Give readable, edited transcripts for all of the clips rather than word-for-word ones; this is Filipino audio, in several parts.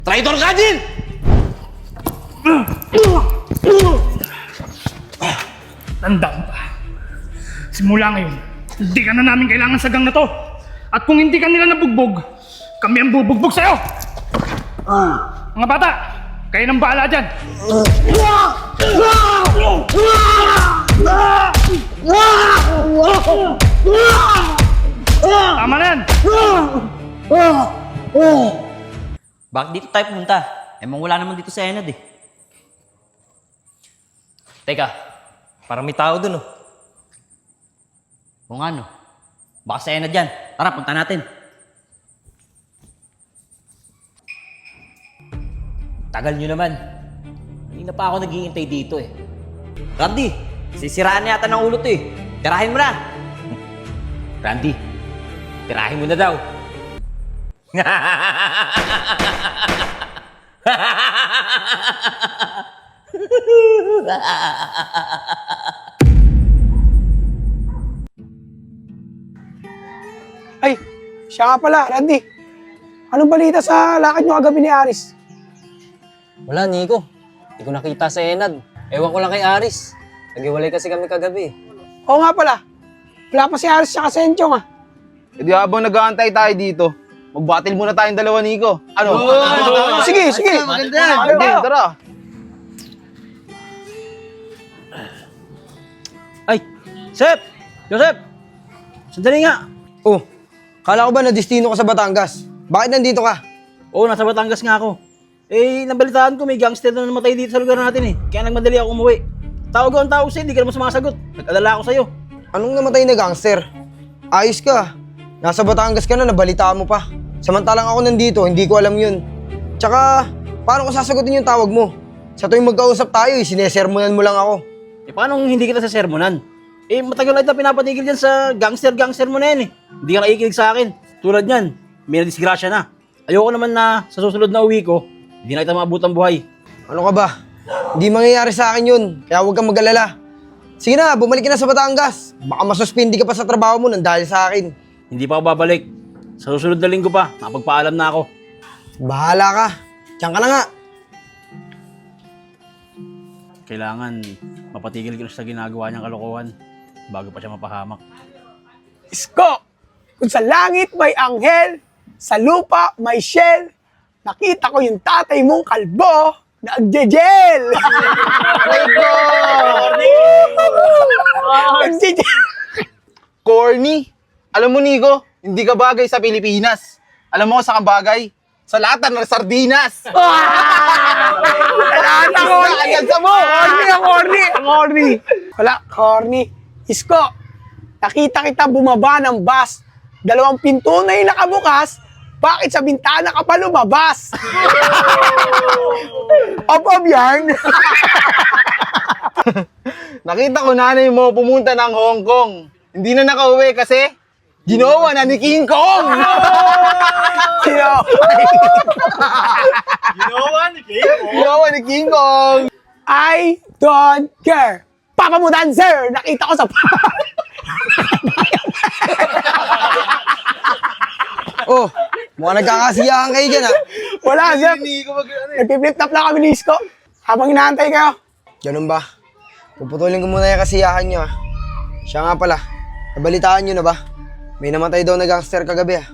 Traitor ka din! Tandaan pa. Simula ngayon, hindi ka na namin kailangan sa gang na to. At kung hindi ka nila nabugbog, kami ang bubugbog sa'yo! Mga bata, kayo nang bahala dyan! Tama na yan! Bakit dito tayo pumunta? Wala naman dito sa Enad eh. Teka, parang may tao dun oh. Kung ano, baka sa Enad yan. Tara, punta natin. Tagal nyo naman. Kanina pa ako naghihintay dito eh. Randy, sisiraan na yata ng ulo to eh. Tirahin mo na! Randy, tirahin mo na daw. Ay, siya nga pala, Randy. Anong balita sa lakad nyo kagabi ni Aris? Wala, Nico. Hindi ko nakita sa Enad. Ewan ko lang kay Aris. Naghiwalay kasi kami kagabi. Oo nga pala. Wala pa si Aris tsaka si Enchong ah. E di habang nag-aantay tayo dito, magbatil muna tayong dalawa, Nico. Ano? Sige, sige. Maganda. Tayo. Tara. Ay! Sep! Joseph! Sandali nga! Oh, kala ko ba na destino ka sa Batangas? Bakit nandito ka? Oo, nasa Batangas nga ako. Eh, nabalitaan ko may gangster na namatay dito sa lugar natin eh. Kaya nagmadali ako umuwi. Tawag ko ang tawag sa'yo, hindi ka naman sumasagot. Nag-alala ako sa'yo. Anong namatay na gangster? Ayos ka. Nasa Batangas ka na, nabalitaan mo pa. Samantalang ako nandito, hindi ko alam yun. Tsaka, paano ko sasagutin yung tawag mo? Sa tuwing magkausap tayo, sinesermonan mo lang ako. Eh, paano hindi kita sa sermonan? Eh, matagal na kita pinapatigil dyan sa gangster mo na yan eh. Hindi ka nakikinig sa akin. Tulad yan, may nadisgrasya na. Ayoko naman na sa susunod na uwi ko, hindi na kita maabutang buhay. Ano ka ba? Hindi mangyayari sa akin yun, kaya huwag kang mag-alala. Sige na, bumalik ka na sa Batangas. Baka masuspindi ka pa sa trabaho mo nang dahil sa akin. Hindi pa ako babalik. Sa susunod na linggo pa, nakapagpaalam na ako. Bahala ka. Diyan ka na nga. Kailangan mapatigil ko sa ginagawa niyang kalokohan bago pa siya mapahamak. Isko! Kung sa langit may anghel, sa lupa may shell, nakita ko yung tatay mong kalbo, nagje-gel! Nagje-gel! Corny. Alam mo, Nico, hindi ka bagay sa Pilipinas. Alam mo kung saan ka bagay? Sa lata ng sardinas. Wala na, corny! Agad mo! Corny! Wala, corny. Isko, nakita kita bumaba ng bus. 2 pinto na yung nakabukas. Bakit sa bintana ka pa lumabas? Op yan. Nakita ko nanay mo pumunta ng Hong Kong. Hindi na nakauwi kasi ginawa na ni King Kong! Ginawa ni King Kong! I don't care. Papa mo dancer, nakita ko sa... Oh, mukhang nagkakasiyahan kayo dyan, ha? Wala, sir. Nagpi-flip top lang kami ni Isko. Habang inaantay kayo. Ganun ba? Puputulin ko muna yung kasiyahan nyo, ha? Siya nga pala, nabalitaan nyo na ba? May namatay daw na gangster kagabi, ha?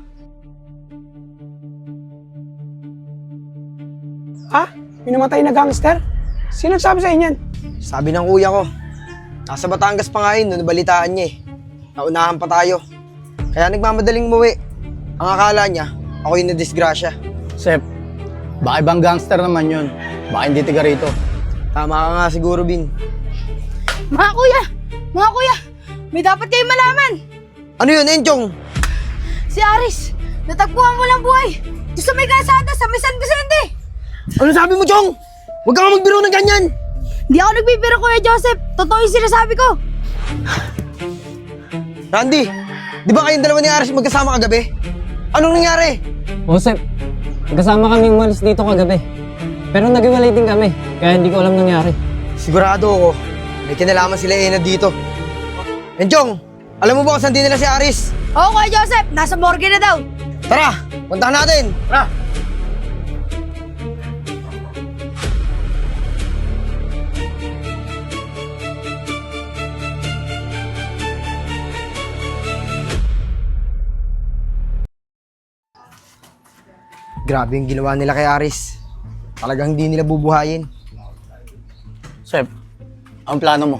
Ha? May namatay na gangster? Sino nagsabi sa inyan? Sabi ng kuya ko, nasa Batangas pa nga yun, nung nabalitaan niya eh. Naunahan pa tayo. Kaya nagmamadaling umuwi. Ang akala niya, ako yung nadisgrasya. Sep, baka ibang gangster naman yun. Baka hindi tiga rito. Tama ka nga siguro, Bin. Mga kuya, may dapat kayong malaman. Ano yun, Enchong? Si Aris, natagpuan mo lang buhay. Doon sa may kalsada, sa may San Vicente. Ano sabi mo, Chong? Huwag kang magbiro ng ganyan! Di ako nagbibiro, Kuya Joseph. Totoo yung sinasabi ko. Randy, di ba kayong dalawa ni Aris magkasama kagabi? Anong nangyari? Joseph, kasama kami umalis dito kagabi. Pero naghiwalay din kami, kaya hindi ko alam nangyari. Sigurado ako, may kinalaman sila Enad dito. Enchong, alam mo ba kung saan din nila si Aris? Oo, Kuya Joseph. Nasa morgue na daw. Tara, puntahan natin! Tara! Grabe yung ginawa nila kay Aris. Talagang hindi nila bubuhayin. Sep, ang plano mo?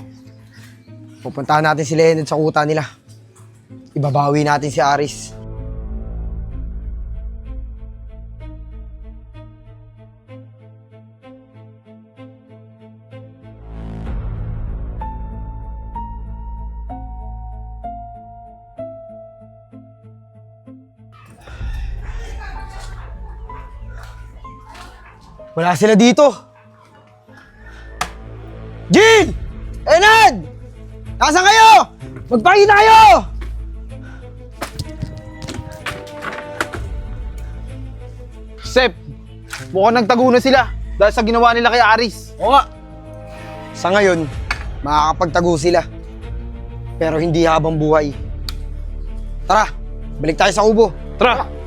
Pupuntahan natin si Leonard sa kuta nila. Ibabawi natin si Aris. Wala sila dito. Jill! Leonard! Nasaan kayo? Magpakita kayo! Sep, mukhang nagtago na sila dahil sa ginawa nila kay Aris. Oo nga. Sa ngayon, makakapagtago sila. Pero hindi habang buhay. Tara, balik tayo sa kubo. Tara!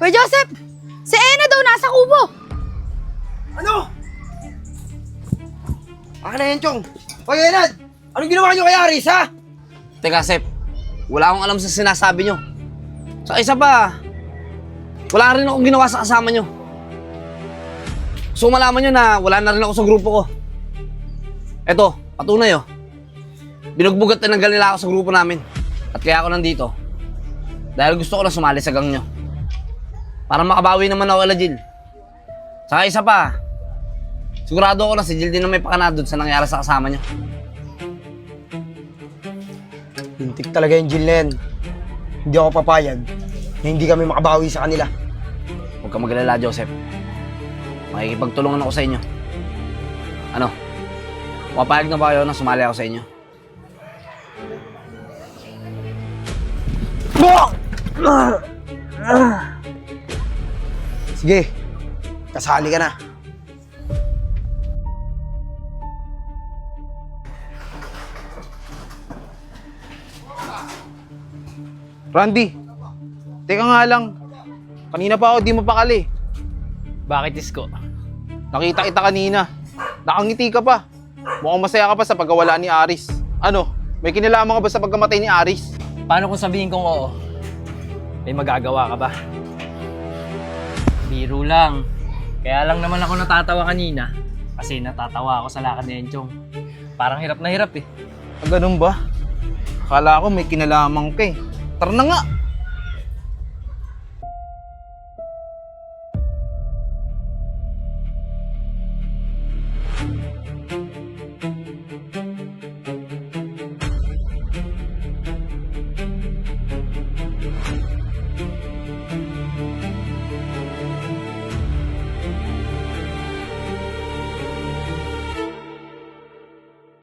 Kuya Joseph! Si Ena daw nasa kubo! Ano? Akin na yan, Chong. Hoy, Leonard! Anong ginawa nyo kay Aris, ha? Teka, Sep. Wala akong alam sa sinasabi nyo. Sa isa pa, wala rin akong ginawa sa kasama nyo. So malaman nyo na wala na rin ako sa grupo ko. Eto, patunay oh. Binugbog at tinanggal nila ako sa grupo namin. At kaya ako nandito. Dahil gusto ko lang sumali sa gang nyo. Para makabawi naman ako kay Jill. Saka isa pa, sigurado ako na si Jill din na may pakana doon sa nangyari sa kasama niya. Hintik talaga yung Jill na yan. Hindi ako papayag na hindi kami makabawi sa kanila. Huwag kang mag-alala, Joseph. Makikipagtulungan ako sa inyo. Ano? Papayag na ba kayo na sumali ako sa inyo? Sige, kasali ka na. Randy, teka nga lang. Kanina pa ako di mapakali. Bakit, Isko? Nakita kita kanina. Nakangiti ka pa. Mukhang masaya ka pa sa pagkawala ni Aris. Ano, may kinalaman ka ba sa pagkamatay ni Aris? Paano kung sabihin kong oo? May magagawa ka ba? Biro lang. Kaya lang naman ako natatawa kanina. Kasi natatawa ako sa lakad ni Enchong. Parang hirap na hirap eh. Ganun ba? Akala ko may kinalaman ka eh. Tara na nga!